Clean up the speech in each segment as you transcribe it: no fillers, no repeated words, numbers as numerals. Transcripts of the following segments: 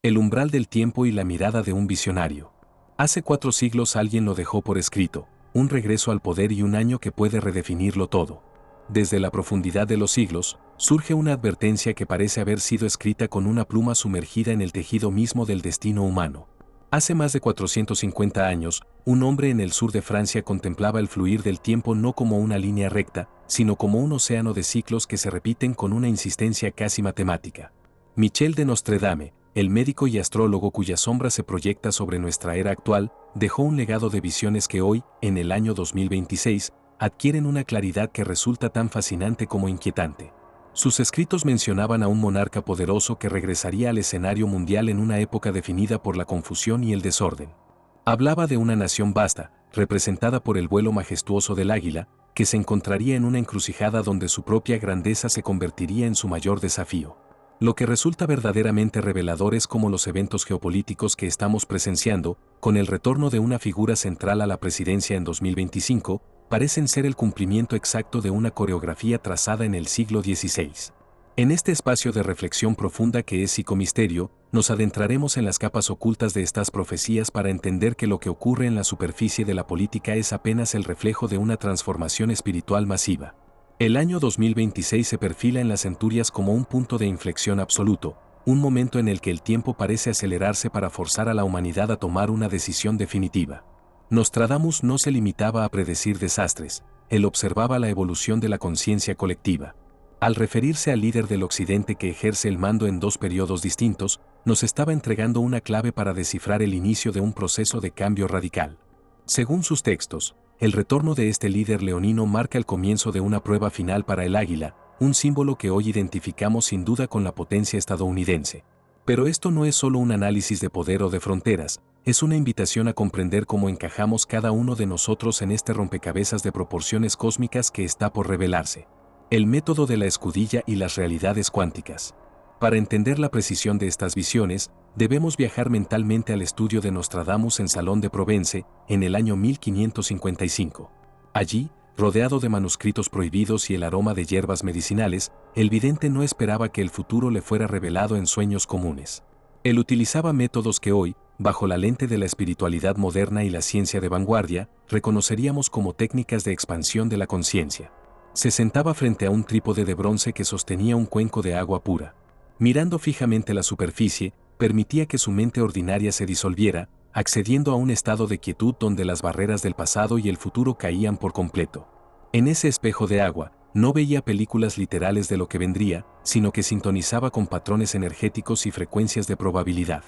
El umbral del tiempo y la mirada de un visionario. Hace 4 siglos alguien lo dejó por escrito, un regreso al poder y un año que puede redefinirlo todo. Desde la profundidad de los siglos, surge una advertencia que parece haber sido escrita con una pluma sumergida en el tejido mismo del destino humano. Hace más de 450 años, un hombre en el sur de Francia contemplaba el fluir del tiempo no como una línea recta, sino como un océano de ciclos que se repiten con una insistencia casi matemática. Michel de Nostredame, el médico y astrólogo cuya sombra se proyecta sobre nuestra era actual, dejó un legado de visiones que hoy, en el año 2026, adquieren una claridad que resulta tan fascinante como inquietante. Sus escritos mencionaban a un monarca poderoso que regresaría al escenario mundial en una época definida por la confusión y el desorden. Hablaba de una nación vasta, representada por el vuelo majestuoso del águila, que se encontraría en una encrucijada donde su propia grandeza se convertiría en su mayor desafío. Lo que resulta verdaderamente revelador es cómo los eventos geopolíticos que estamos presenciando, con el retorno de una figura central a la presidencia en 2025, parecen ser el cumplimiento exacto de una coreografía trazada en el siglo XVI. En este espacio de reflexión profunda que es psicomisterio, nos adentraremos en las capas ocultas de estas profecías para entender que lo que ocurre en la superficie de la política es apenas el reflejo de una transformación espiritual masiva. El año 2026 se perfila en las centurias como un punto de inflexión absoluto, un momento en el que el tiempo parece acelerarse para forzar a la humanidad a tomar una decisión definitiva. Nostradamus no se limitaba a predecir desastres, él observaba la evolución de la conciencia colectiva. Al referirse al líder del Occidente que ejerce el mando en 2 periodos distintos, nos estaba entregando una clave para descifrar el inicio de un proceso de cambio radical. Según sus textos, el retorno de este líder leonino marca el comienzo de una prueba final para el águila, un símbolo que hoy identificamos sin duda con la potencia estadounidense. Pero esto no es solo un análisis de poder o de fronteras, es una invitación a comprender cómo encajamos cada uno de nosotros en este rompecabezas de proporciones cósmicas que está por revelarse. El método de la escudilla y las realidades cuánticas. Para entender la precisión de estas visiones, debemos viajar mentalmente al estudio de Nostradamus en Salón de Provence, en el año 1555. Allí, rodeado de manuscritos prohibidos y el aroma de hierbas medicinales, el vidente no esperaba que el futuro le fuera revelado en sueños comunes. Él utilizaba métodos que hoy, bajo la lente de la espiritualidad moderna y la ciencia de vanguardia, reconoceríamos como técnicas de expansión de la conciencia. Se sentaba frente a un trípode de bronce que sostenía un cuenco de agua pura. Mirando fijamente la superficie, permitía que su mente ordinaria se disolviera, accediendo a un estado de quietud donde las barreras del pasado y el futuro caían por completo. En ese espejo de agua, no veía películas literales de lo que vendría, sino que sintonizaba con patrones energéticos y frecuencias de probabilidad.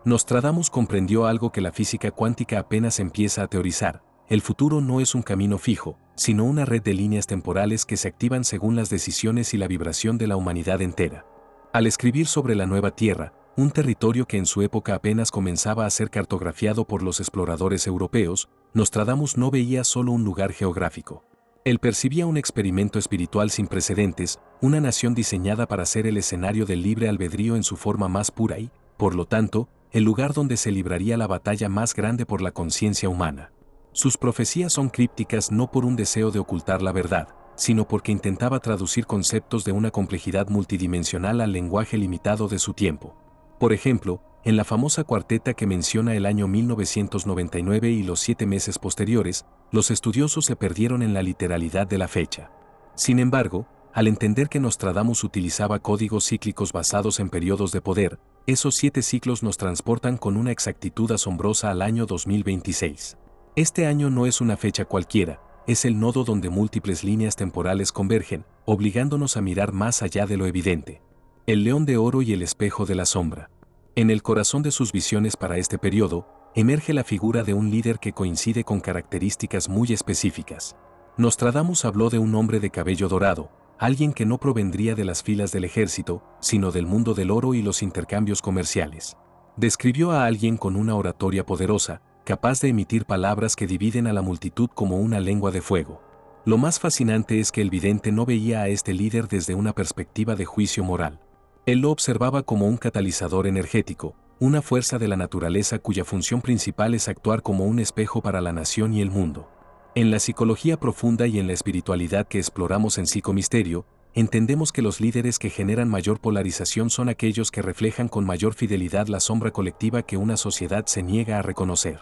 Nostradamus comprendió algo que la física cuántica apenas empieza a teorizar: el futuro no es un camino fijo, sino una red de líneas temporales que se activan según las decisiones y la vibración de la humanidad entera. Al escribir sobre la nueva Tierra, un territorio que en su época apenas comenzaba a ser cartografiado por los exploradores europeos, Nostradamus no veía solo un lugar geográfico. Él percibía un experimento espiritual sin precedentes, una nación diseñada para ser el escenario del libre albedrío en su forma más pura y, por lo tanto, el lugar donde se libraría la batalla más grande por la conciencia humana. Sus profecías son crípticas no por un deseo de ocultar la verdad, sino porque intentaba traducir conceptos de una complejidad multidimensional al lenguaje limitado de su tiempo. Por ejemplo, en la famosa cuarteta que menciona el año 1999 y los 7 meses posteriores, los estudiosos se perdieron en la literalidad de la fecha. Sin embargo, al entender que Nostradamus utilizaba códigos cíclicos basados en periodos de poder, esos 7 ciclos nos transportan con una exactitud asombrosa al año 2026. Este año no es una fecha cualquiera, es el nodo donde múltiples líneas temporales convergen, obligándonos a mirar más allá de lo evidente. El león de oro y el espejo de la sombra. En el corazón de sus visiones para este periodo, emerge la figura de un líder que coincide con características muy específicas. Nostradamus habló de un hombre de cabello dorado, alguien que no provendría de las filas del ejército, sino del mundo del oro y los intercambios comerciales. Describió a alguien con una oratoria poderosa, capaz de emitir palabras que dividen a la multitud como una lengua de fuego. Lo más fascinante es que el vidente no veía a este líder desde una perspectiva de juicio moral. Él lo observaba como un catalizador energético, una fuerza de la naturaleza cuya función principal es actuar como un espejo para la nación y el mundo. En la psicología profunda y en la espiritualidad que exploramos en Psicomisterio, entendemos que los líderes que generan mayor polarización son aquellos que reflejan con mayor fidelidad la sombra colectiva que una sociedad se niega a reconocer.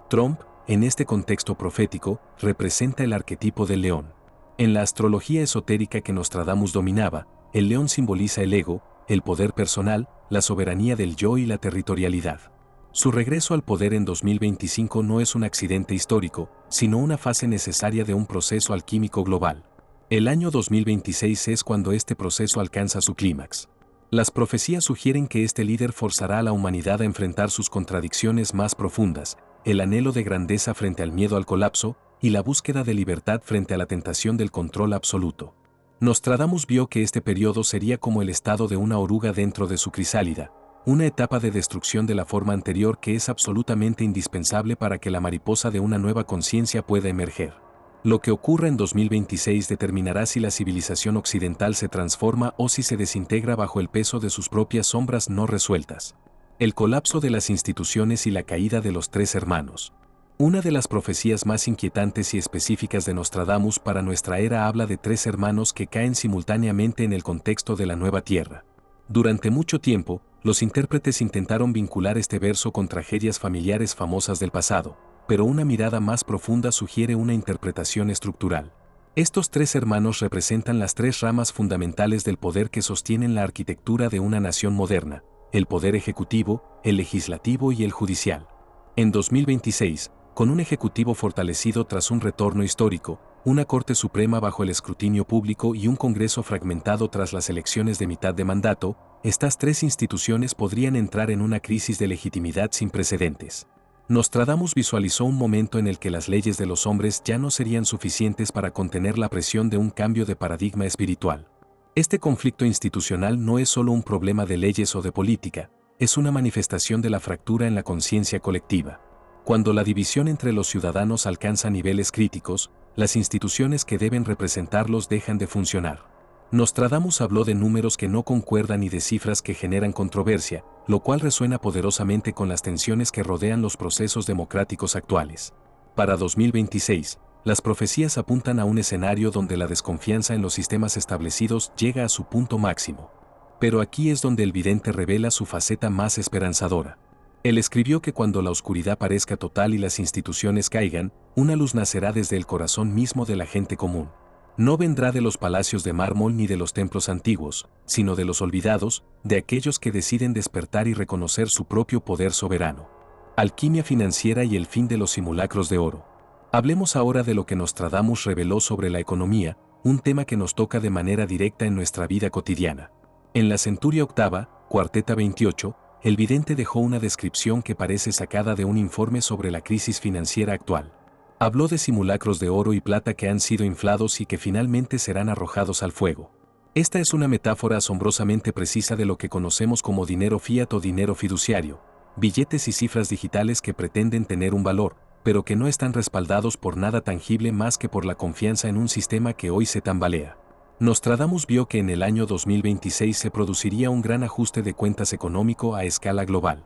Trump, en este contexto profético, representa el arquetipo del león. En la astrología esotérica que Nostradamus dominaba, el león simboliza el ego, el poder personal, la soberanía del yo y la territorialidad. Su regreso al poder en 2025 no es un accidente histórico, sino una fase necesaria de un proceso alquímico global. El año 2026 es cuando este proceso alcanza su clímax. Las profecías sugieren que este líder forzará a la humanidad a enfrentar sus contradicciones más profundas, el anhelo de grandeza frente al miedo al colapso y la búsqueda de libertad frente a la tentación del control absoluto. Nostradamus vio que este periodo sería como el estado de una oruga dentro de su crisálida, una etapa de destrucción de la forma anterior que es absolutamente indispensable para que la mariposa de una nueva conciencia pueda emerger. Lo que ocurra en 2026 determinará si la civilización occidental se transforma o si se desintegra bajo el peso de sus propias sombras no resueltas. El colapso de las instituciones y la caída de los tres hermanos. Una de las profecías más inquietantes y específicas de Nostradamus para nuestra era habla de tres hermanos que caen simultáneamente en el contexto de la nueva Tierra. Durante mucho tiempo, los intérpretes intentaron vincular este verso con tragedias familiares famosas del pasado, pero una mirada más profunda sugiere una interpretación estructural. Estos tres hermanos representan las tres ramas fundamentales del poder que sostienen la arquitectura de una nación moderna: el poder ejecutivo, el legislativo y el judicial. En 2026, con un ejecutivo fortalecido tras un retorno histórico, una Corte Suprema bajo el escrutinio público y un Congreso fragmentado tras las elecciones de mitad de mandato, estas tres instituciones podrían entrar en una crisis de legitimidad sin precedentes. Nostradamus visualizó un momento en el que las leyes de los hombres ya no serían suficientes para contener la presión de un cambio de paradigma espiritual. Este conflicto institucional no es solo un problema de leyes o de política, es una manifestación de la fractura en la conciencia colectiva. Cuando la división entre los ciudadanos alcanza niveles críticos, las instituciones que deben representarlos dejan de funcionar. Nostradamus habló de números que no concuerdan y de cifras que generan controversia, lo cual resuena poderosamente con las tensiones que rodean los procesos democráticos actuales. Para 2026, las profecías apuntan a un escenario donde la desconfianza en los sistemas establecidos llega a su punto máximo. Pero aquí es donde el vidente revela su faceta más esperanzadora. Él escribió que cuando la oscuridad parezca total y las instituciones caigan, una luz nacerá desde el corazón mismo de la gente común. No vendrá de los palacios de mármol ni de los templos antiguos, sino de los olvidados, de aquellos que deciden despertar y reconocer su propio poder soberano. Alquimia financiera y el fin de los simulacros de oro. Hablemos ahora de lo que Nostradamus reveló sobre la economía, un tema que nos toca de manera directa en nuestra vida cotidiana. En la Centuria Octava, Cuarteta 28, el vidente dejó una descripción que parece sacada de un informe sobre la crisis financiera actual. Habló de simulacros de oro y plata que han sido inflados y que finalmente serán arrojados al fuego. Esta es una metáfora asombrosamente precisa de lo que conocemos como dinero fiat o dinero fiduciario, billetes y cifras digitales que pretenden tener un valor, pero que no están respaldados por nada tangible más que por la confianza en un sistema que hoy se tambalea. Nostradamus vio que en el año 2026 se produciría un gran ajuste de cuentas económico a escala global.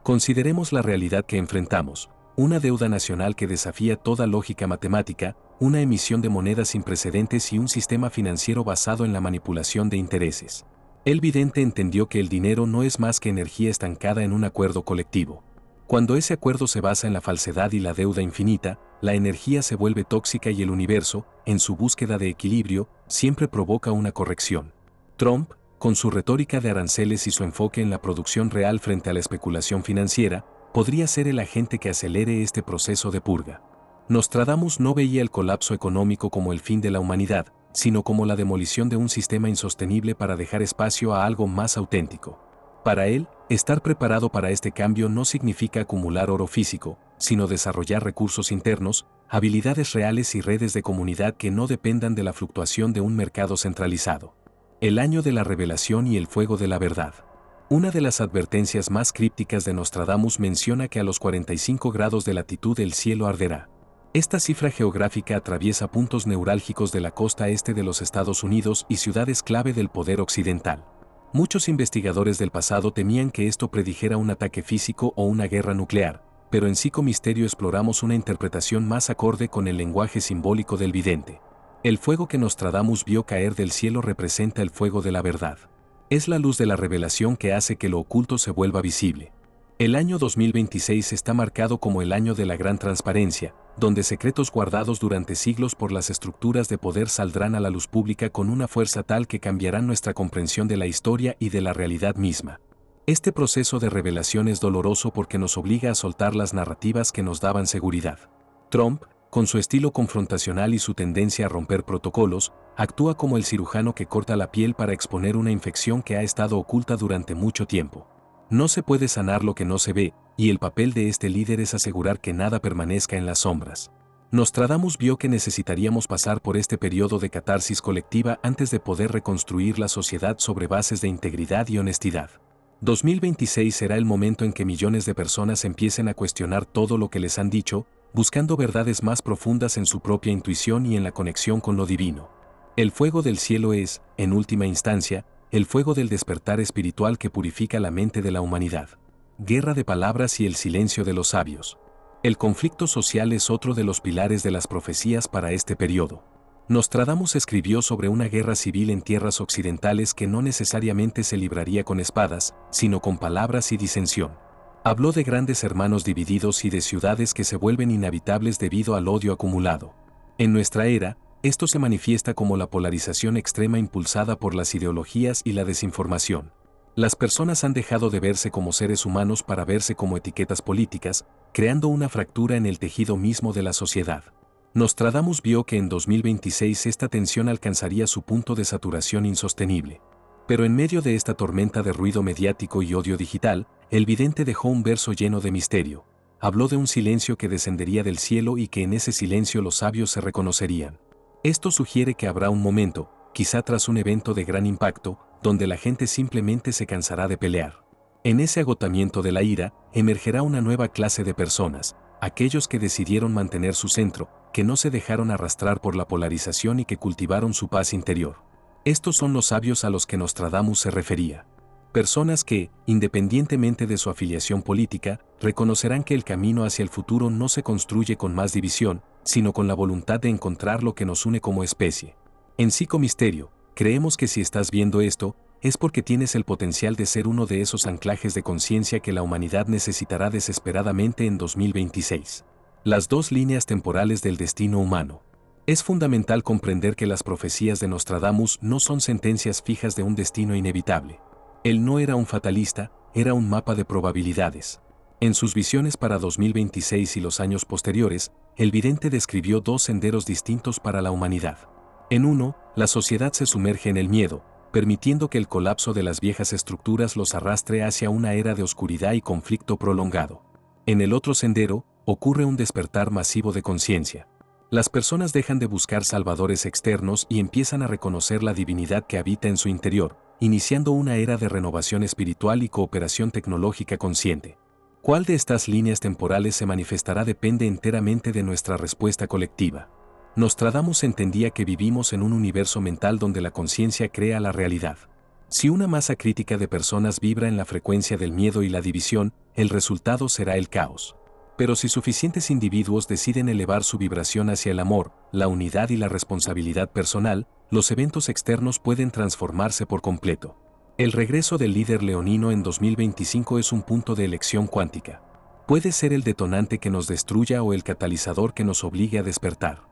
Consideremos la realidad que enfrentamos: una deuda nacional que desafía toda lógica matemática, una emisión de monedas sin precedentes y un sistema financiero basado en la manipulación de intereses. El vidente entendió que el dinero no es más que energía estancada en un acuerdo colectivo. Cuando ese acuerdo se basa en la falsedad y la deuda infinita, la energía se vuelve tóxica y el universo, en su búsqueda de equilibrio, siempre provoca una corrección. Trump, con su retórica de aranceles y su enfoque en la producción real frente a la especulación financiera, podría ser el agente que acelere este proceso de purga. Nostradamus no veía el colapso económico como el fin de la humanidad, sino como la demolición de un sistema insostenible para dejar espacio a algo más auténtico. Para él, estar preparado para este cambio no significa acumular oro físico, sino desarrollar recursos internos, habilidades reales y redes de comunidad que no dependan de la fluctuación de un mercado centralizado. El año de la revelación y el fuego de la verdad. Una de las advertencias más crípticas de Nostradamus menciona que a los 45 grados de latitud el cielo arderá. Esta cifra geográfica atraviesa puntos neurálgicos de la costa este de los Estados Unidos y ciudades clave del poder occidental. Muchos investigadores del pasado temían que esto predijera un ataque físico o una guerra nuclear, pero en Psicomisterio exploramos una interpretación más acorde con el lenguaje simbólico del vidente. El fuego que Nostradamus vio caer del cielo representa el fuego de la verdad. Es la luz de la revelación que hace que lo oculto se vuelva visible. El año 2026 está marcado como el año de la gran transparencia, donde secretos guardados durante siglos por las estructuras de poder saldrán a la luz pública con una fuerza tal que cambiarán nuestra comprensión de la historia y de la realidad misma. Este proceso de revelación es doloroso porque nos obliga a soltar las narrativas que nos daban seguridad. Trump, con su estilo confrontacional y su tendencia a romper protocolos, actúa como el cirujano que corta la piel para exponer una infección que ha estado oculta durante mucho tiempo. No se puede sanar lo que no se ve, y el papel de este líder es asegurar que nada permanezca en las sombras. Nostradamus vio que necesitaríamos pasar por este periodo de catarsis colectiva antes de poder reconstruir la sociedad sobre bases de integridad y honestidad. 2026 será el momento en que millones de personas empiecen a cuestionar todo lo que les han dicho, buscando verdades más profundas en su propia intuición y en la conexión con lo divino. El fuego del cielo es, en última instancia, el fuego del despertar espiritual que purifica la mente de la humanidad. Guerra de palabras y el silencio de los sabios. El conflicto social es otro de los pilares de las profecías para este periodo. Nostradamus escribió sobre una guerra civil en tierras occidentales que no necesariamente se libraría con espadas, sino con palabras y disensión. Habló de grandes hermanos divididos y de ciudades que se vuelven inhabitables debido al odio acumulado. En nuestra era, esto se manifiesta como la polarización extrema impulsada por las ideologías y la desinformación. Las personas han dejado de verse como seres humanos para verse como etiquetas políticas, creando una fractura en el tejido mismo de la sociedad. Nostradamus vio que en 2026 esta tensión alcanzaría su punto de saturación insostenible. Pero en medio de esta tormenta de ruido mediático y odio digital, el vidente dejó un verso lleno de misterio. Habló de un silencio que descendería del cielo y que en ese silencio los sabios se reconocerían. Esto sugiere que habrá un momento, quizá tras un evento de gran impacto, donde la gente simplemente se cansará de pelear. En ese agotamiento de la ira, emergerá una nueva clase de personas, aquellos que decidieron mantener su centro, que no se dejaron arrastrar por la polarización y que cultivaron su paz interior. Estos son los sabios a los que Nostradamus se refería. Personas que, independientemente de su afiliación política, reconocerán que el camino hacia el futuro no se construye con más división, sino con la voluntad de encontrar lo que nos une como especie. En Psicomisterio, creemos que si estás viendo esto, es porque tienes el potencial de ser uno de esos anclajes de conciencia que la humanidad necesitará desesperadamente en 2026. Las dos líneas temporales del destino humano. Es fundamental comprender que las profecías de Nostradamus no son sentencias fijas de un destino inevitable. Él no era un fatalista, era un mapa de probabilidades. En sus visiones para 2026 y los años posteriores, el vidente describió dos senderos distintos para la humanidad. En uno, la sociedad se sumerge en el miedo, permitiendo que el colapso de las viejas estructuras los arrastre hacia una era de oscuridad y conflicto prolongado. En el otro sendero, ocurre un despertar masivo de conciencia. Las personas dejan de buscar salvadores externos y empiezan a reconocer la divinidad que habita en su interior, iniciando una era de renovación espiritual y cooperación tecnológica consciente. ¿Cuál de estas líneas temporales se manifestará depende enteramente de nuestra respuesta colectiva? Nostradamus entendía que vivimos en un universo mental donde la conciencia crea la realidad. Si una masa crítica de personas vibra en la frecuencia del miedo y la división, el resultado será el caos. Pero si suficientes individuos deciden elevar su vibración hacia el amor, la unidad y la responsabilidad personal, los eventos externos pueden transformarse por completo. El regreso del líder leonino en 2025 es un punto de elección cuántica. Puede ser el detonante que nos destruya o el catalizador que nos obligue a despertar.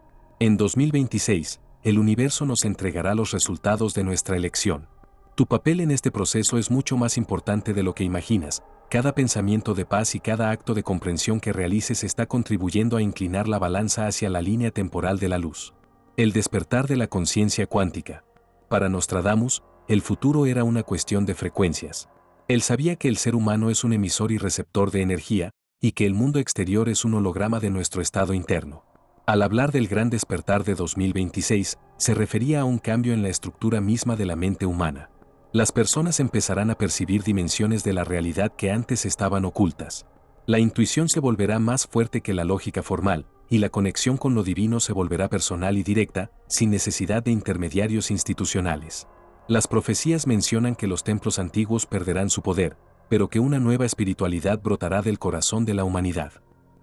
En 2026, el universo nos entregará los resultados de nuestra elección. Tu papel en este proceso es mucho más importante de lo que imaginas. Cada pensamiento de paz y cada acto de comprensión que realices está contribuyendo a inclinar la balanza hacia la línea temporal de la luz. El despertar de la conciencia cuántica. Para Nostradamus, el futuro era una cuestión de frecuencias. Él sabía que el ser humano es un emisor y receptor de energía, y que el mundo exterior es un holograma de nuestro estado interno. Al hablar del gran despertar de 2026, se refería a un cambio en la estructura misma de la mente humana. Las personas empezarán a percibir dimensiones de la realidad que antes estaban ocultas. La intuición se volverá más fuerte que la lógica formal, y la conexión con lo divino se volverá personal y directa, sin necesidad de intermediarios institucionales. Las profecías mencionan que los templos antiguos perderán su poder, pero que una nueva espiritualidad brotará del corazón de la humanidad.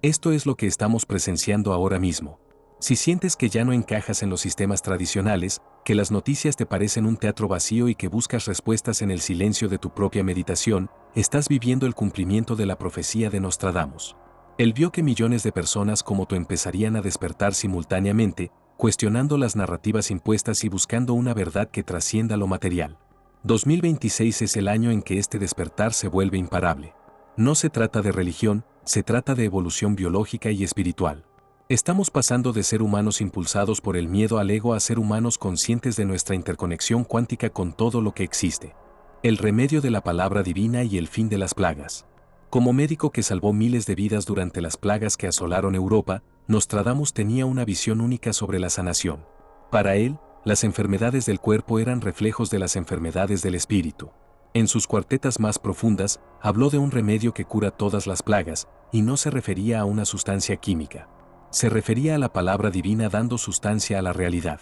Esto es lo que estamos presenciando ahora mismo. Si sientes que ya no encajas en los sistemas tradicionales, que las noticias te parecen un teatro vacío y que buscas respuestas en el silencio de tu propia meditación, estás viviendo el cumplimiento de la profecía de Nostradamus. Él vio que millones de personas como tú empezarían a despertar simultáneamente, cuestionando las narrativas impuestas y buscando una verdad que trascienda lo material. 2026 es el año en que este despertar se vuelve imparable. No se trata de religión, se trata de evolución biológica y espiritual. Estamos pasando de ser humanos impulsados por el miedo al ego a ser humanos conscientes de nuestra interconexión cuántica con todo lo que existe. El remedio de la palabra divina y el fin de las plagas. Como médico que salvó miles de vidas durante las plagas que asolaron Europa, Nostradamus tenía una visión única sobre la sanación. Para él, las enfermedades del cuerpo eran reflejos de las enfermedades del espíritu. En sus cuartetas más profundas, habló de un remedio que cura todas las plagas, y no se refería a una sustancia química. Se refería a la palabra divina dando sustancia a la realidad.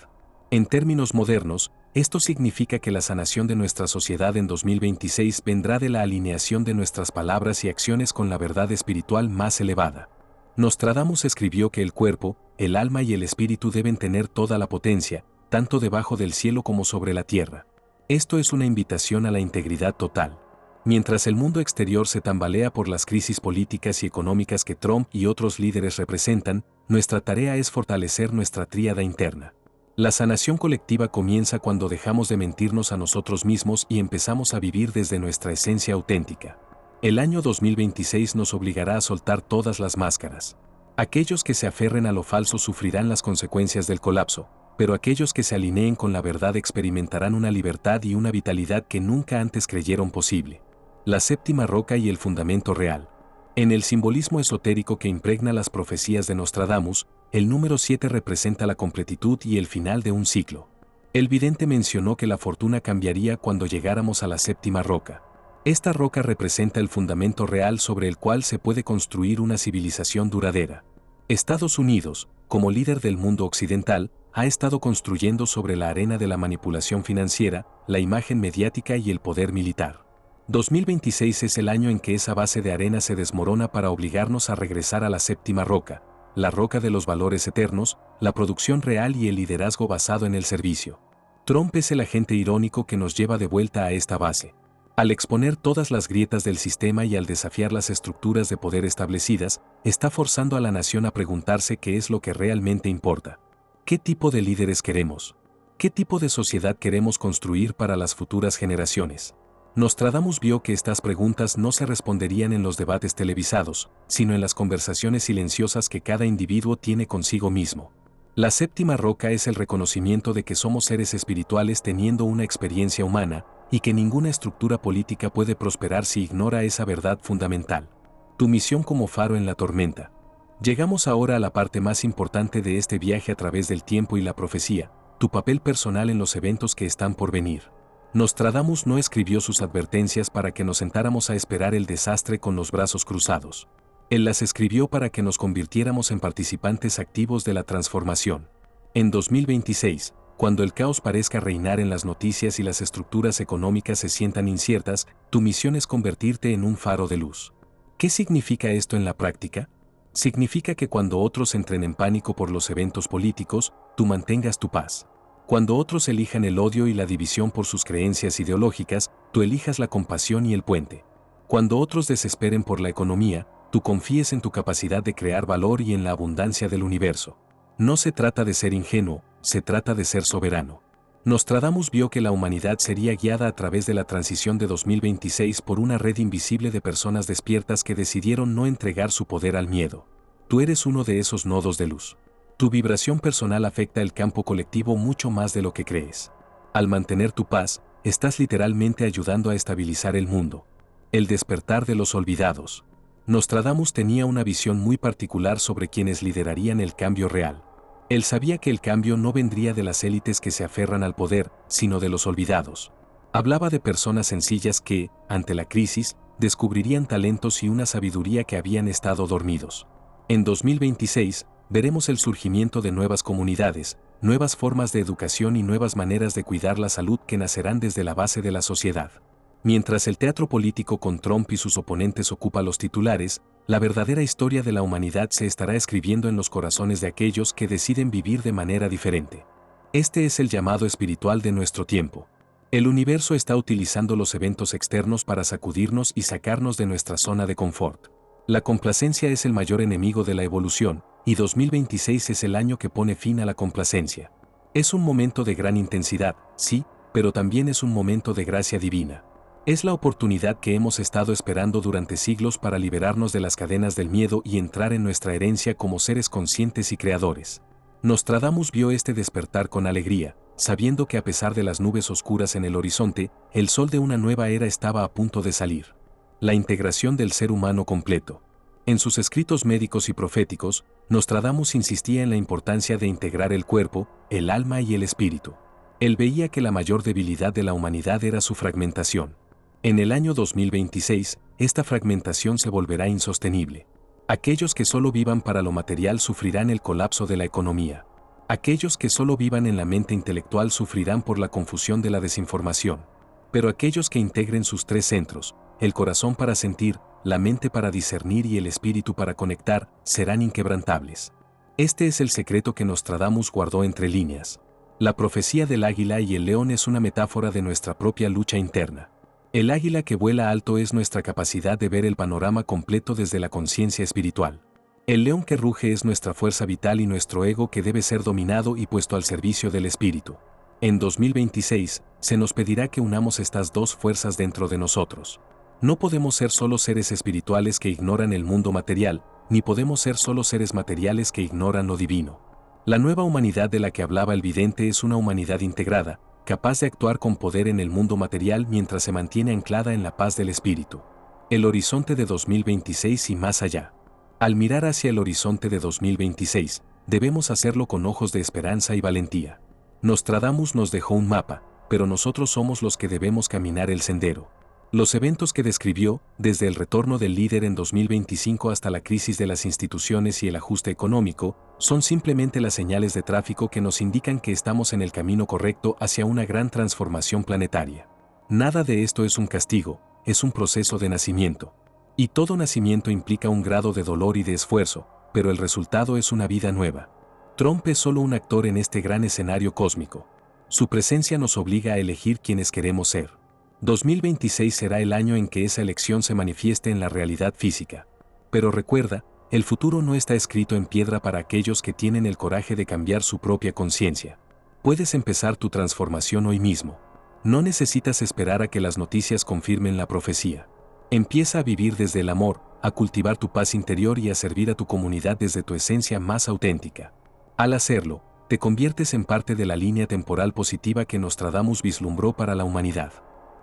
En términos modernos, esto significa que la sanación de nuestra sociedad en 2026 vendrá de la alineación de nuestras palabras y acciones con la verdad espiritual más elevada. Nostradamus escribió que el cuerpo, el alma y el espíritu deben tener toda la potencia, tanto debajo del cielo como sobre la tierra. Esto es una invitación a la integridad total. Mientras el mundo exterior se tambalea por las crisis políticas y económicas que Trump y otros líderes representan, nuestra tarea es fortalecer nuestra tríada interna. La sanación colectiva comienza cuando dejamos de mentirnos a nosotros mismos y empezamos a vivir desde nuestra esencia auténtica. El año 2026 nos obligará a soltar todas las máscaras. Aquellos que se aferren a lo falso sufrirán las consecuencias del colapso, pero aquellos que se alineen con la verdad experimentarán una libertad y una vitalidad que nunca antes creyeron posible. La séptima roca y el fundamento real. En el simbolismo esotérico que impregna las profecías de Nostradamus, el número 7 representa la completitud y el final de un ciclo. El vidente mencionó que la fortuna cambiaría cuando llegáramos a la séptima roca. Esta roca representa el fundamento real sobre el cual se puede construir una civilización duradera. Estados Unidos, como líder del mundo occidental, ha estado construyendo sobre la arena de la manipulación financiera, la imagen mediática y el poder militar. 2026 es el año en que esa base de arena se desmorona para obligarnos a regresar a la séptima roca, la roca de los valores eternos, la producción real y el liderazgo basado en el servicio. Trump es el agente irónico que nos lleva de vuelta a esta base. Al exponer todas las grietas del sistema y al desafiar las estructuras de poder establecidas, está forzando a la nación a preguntarse qué es lo que realmente importa. ¿Qué tipo de líderes queremos? ¿Qué tipo de sociedad queremos construir para las futuras generaciones? Nostradamus vio que estas preguntas no se responderían en los debates televisados, sino en las conversaciones silenciosas que cada individuo tiene consigo mismo. La séptima roca es el reconocimiento de que somos seres espirituales teniendo una experiencia humana, y que ninguna estructura política puede prosperar si ignora esa verdad fundamental. Tu misión como faro en la tormenta. Llegamos ahora a la parte más importante de este viaje a través del tiempo y la profecía, tu papel personal en los eventos que están por venir. Nostradamus no escribió sus advertencias para que nos sentáramos a esperar el desastre con los brazos cruzados. Él las escribió para que nos convirtiéramos en participantes activos de la transformación. En 2026, cuando el caos parezca reinar en las noticias y las estructuras económicas se sientan inciertas, tu misión es convertirte en un faro de luz. ¿Qué significa esto en la práctica? Significa que cuando otros entren en pánico por los eventos políticos, tú mantengas tu paz. Cuando otros elijan el odio y la división por sus creencias ideológicas, tú elijas la compasión y el puente. Cuando otros desesperen por la economía, tú confíes en tu capacidad de crear valor y en la abundancia del universo. No se trata de ser ingenuo, se trata de ser soberano. Nostradamus vio que la humanidad sería guiada a través de la transición de 2026 por una red invisible de personas despiertas que decidieron no entregar su poder al miedo. Tú eres uno de esos nodos de luz. Tu vibración personal afecta el campo colectivo mucho más de lo que crees. Al mantener tu paz, estás literalmente ayudando a estabilizar el mundo. El despertar de los olvidados. Nostradamus tenía una visión muy particular sobre quienes liderarían el cambio real. Él sabía que el cambio no vendría de las élites que se aferran al poder, sino de los olvidados. Hablaba de personas sencillas que, ante la crisis, descubrirían talentos y una sabiduría que habían estado dormidos. En 2026, veremos el surgimiento de nuevas comunidades, nuevas formas de educación y nuevas maneras de cuidar la salud que nacerán desde la base de la sociedad. Mientras el teatro político con Trump y sus oponentes ocupa los titulares, La verdadera historia de la humanidad se estará escribiendo en los corazones de aquellos que deciden vivir de manera diferente. Este es el llamado espiritual de nuestro tiempo. El universo está utilizando los eventos externos para sacudirnos y sacarnos de nuestra zona de confort. La complacencia es el mayor enemigo de la evolución, y 2026 es el año que pone fin a la complacencia. Es un momento de gran intensidad, sí, pero también es un momento de gracia divina. Es la oportunidad que hemos estado esperando durante siglos para liberarnos de las cadenas del miedo y entrar en nuestra herencia como seres conscientes y creadores. Nostradamus vio este despertar con alegría, sabiendo que a pesar de las nubes oscuras en el horizonte, el sol de una nueva era estaba a punto de salir. La integración del ser humano completo. En sus escritos médicos y proféticos, Nostradamus insistía en la importancia de integrar el cuerpo, el alma y el espíritu. Él veía que la mayor debilidad de la humanidad era su fragmentación. En el año 2026, esta fragmentación se volverá insostenible. Aquellos que solo vivan para lo material sufrirán el colapso de la economía. Aquellos que solo vivan en la mente intelectual sufrirán por la confusión de la desinformación. Pero aquellos que integren sus tres centros, el corazón para sentir, la mente para discernir y el espíritu para conectar, serán inquebrantables. Este es el secreto que Nostradamus guardó entre líneas. La profecía del águila y el león es una metáfora de nuestra propia lucha interna. El águila que vuela alto es nuestra capacidad de ver el panorama completo desde la conciencia espiritual. El león que ruge es nuestra fuerza vital y nuestro ego que debe ser dominado y puesto al servicio del espíritu. En 2026, se nos pedirá que unamos estas dos fuerzas dentro de nosotros. No podemos ser solo seres espirituales que ignoran el mundo material, ni podemos ser solo seres materiales que ignoran lo divino. La nueva humanidad de la que hablaba el vidente es una humanidad integrada, capaz de actuar con poder en el mundo material mientras se mantiene anclada en la paz del espíritu. El horizonte de 2026 y más allá. Al mirar hacia el horizonte de 2026, debemos hacerlo con ojos de esperanza y valentía. Nostradamus nos dejó un mapa, pero nosotros somos los que debemos caminar el sendero. Los eventos que describió, desde el retorno del líder en 2025 hasta la crisis de las instituciones y el ajuste económico, son simplemente las señales de tráfico que nos indican que estamos en el camino correcto hacia una gran transformación planetaria. Nada de esto es un castigo, es un proceso de nacimiento. Y todo nacimiento implica un grado de dolor y de esfuerzo, pero el resultado es una vida nueva. Trump es solo un actor en este gran escenario cósmico. Su presencia nos obliga a elegir quiénes queremos ser. 2026 será el año en que esa elección se manifieste en la realidad física. Pero recuerda, el futuro no está escrito en piedra para aquellos que tienen el coraje de cambiar su propia conciencia. Puedes empezar tu transformación hoy mismo. No necesitas esperar a que las noticias confirmen la profecía. Empieza a vivir desde el amor, a cultivar tu paz interior y a servir a tu comunidad desde tu esencia más auténtica. Al hacerlo, te conviertes en parte de la línea temporal positiva que Nostradamus vislumbró para la humanidad.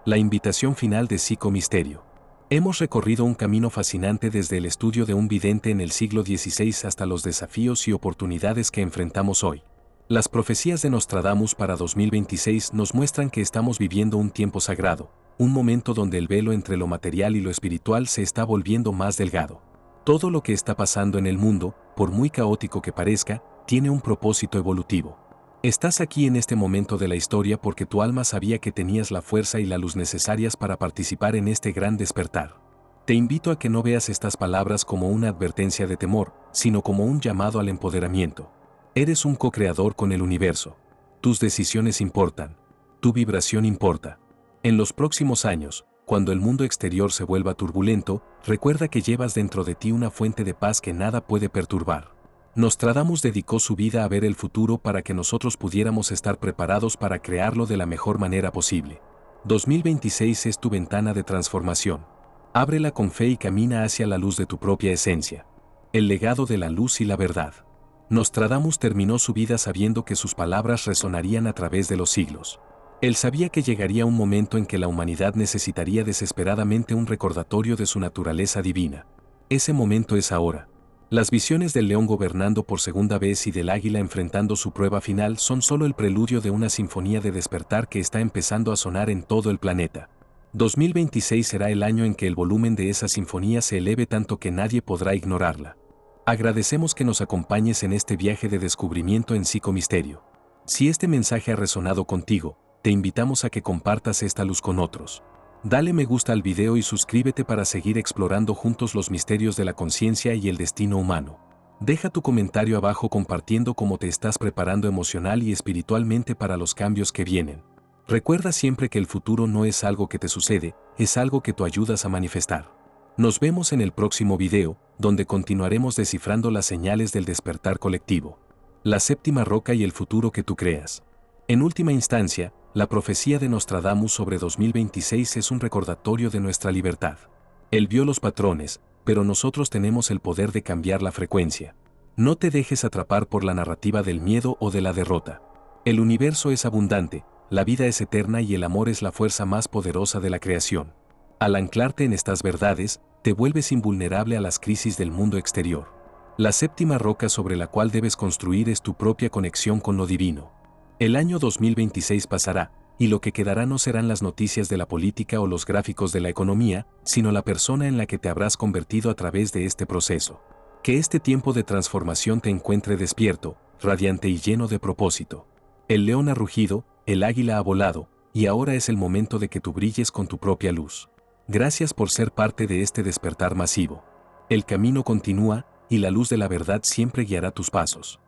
La invitación final de Psicomisterio. Hemos recorrido un camino fascinante desde el estudio de un vidente en el siglo XVI hasta los desafíos y oportunidades que enfrentamos hoy. Las profecías de Nostradamus para 2026 nos muestran que estamos viviendo un tiempo sagrado, un momento donde el velo entre lo material y lo espiritual se está volviendo más delgado. Todo lo que está pasando en el mundo, por muy caótico que parezca, tiene un propósito evolutivo. Estás aquí en este momento de la historia porque tu alma sabía que tenías la fuerza y la luz necesarias para participar en este gran despertar. Te invito a que no veas estas palabras como una advertencia de temor, sino como un llamado al empoderamiento. Eres un co-creador con el universo. Tus decisiones importan. Tu vibración importa. En los próximos años, cuando el mundo exterior se vuelva turbulento, recuerda que llevas dentro de ti una fuente de paz que nada puede perturbar. Nostradamus dedicó su vida a ver el futuro para que nosotros pudiéramos estar preparados para crearlo de la mejor manera posible. 2026 es tu ventana de transformación. Ábrela con fe y camina hacia la luz de tu propia esencia. El legado de la luz y la verdad. Nostradamus terminó su vida sabiendo que sus palabras resonarían a través de los siglos. Él sabía que llegaría un momento en que la humanidad necesitaría desesperadamente un recordatorio de su naturaleza divina. Ese momento es ahora. Las visiones del león gobernando por segunda vez y del águila enfrentando su prueba final son solo el preludio de una sinfonía de despertar que está empezando a sonar en todo el planeta. 2026 será el año en que el volumen de esa sinfonía se eleve tanto que nadie podrá ignorarla. Agradecemos que nos acompañes en este viaje de descubrimiento en Psicomisterio. Si este mensaje ha resonado contigo, te invitamos a que compartas esta luz con otros. Dale me gusta al video y suscríbete para seguir explorando juntos los misterios de la conciencia y el destino humano. Deja tu comentario abajo compartiendo cómo te estás preparando emocional y espiritualmente para los cambios que vienen. Recuerda siempre que el futuro no es algo que te sucede, es algo que tú ayudas a manifestar. Nos vemos en el próximo video, donde continuaremos descifrando las señales del despertar colectivo. La séptima roca y el futuro que tú creas. En última instancia, la profecía de Nostradamus sobre 2026 es un recordatorio de nuestra libertad. Él vio los patrones, pero nosotros tenemos el poder de cambiar la frecuencia. No te dejes atrapar por la narrativa del miedo o de la derrota. El universo es abundante, la vida es eterna y el amor es la fuerza más poderosa de la creación. Al anclarte en estas verdades, te vuelves invulnerable a las crisis del mundo exterior. La séptima roca sobre la cual debes construir es tu propia conexión con lo divino. El año 2026 pasará, y lo que quedará no serán las noticias de la política o los gráficos de la economía, sino la persona en la que te habrás convertido a través de este proceso. Que este tiempo de transformación te encuentre despierto, radiante y lleno de propósito. El león ha rugido, el águila ha volado, y ahora es el momento de que tú brilles con tu propia luz. Gracias por ser parte de este despertar masivo. El camino continúa, y la luz de la verdad siempre guiará tus pasos.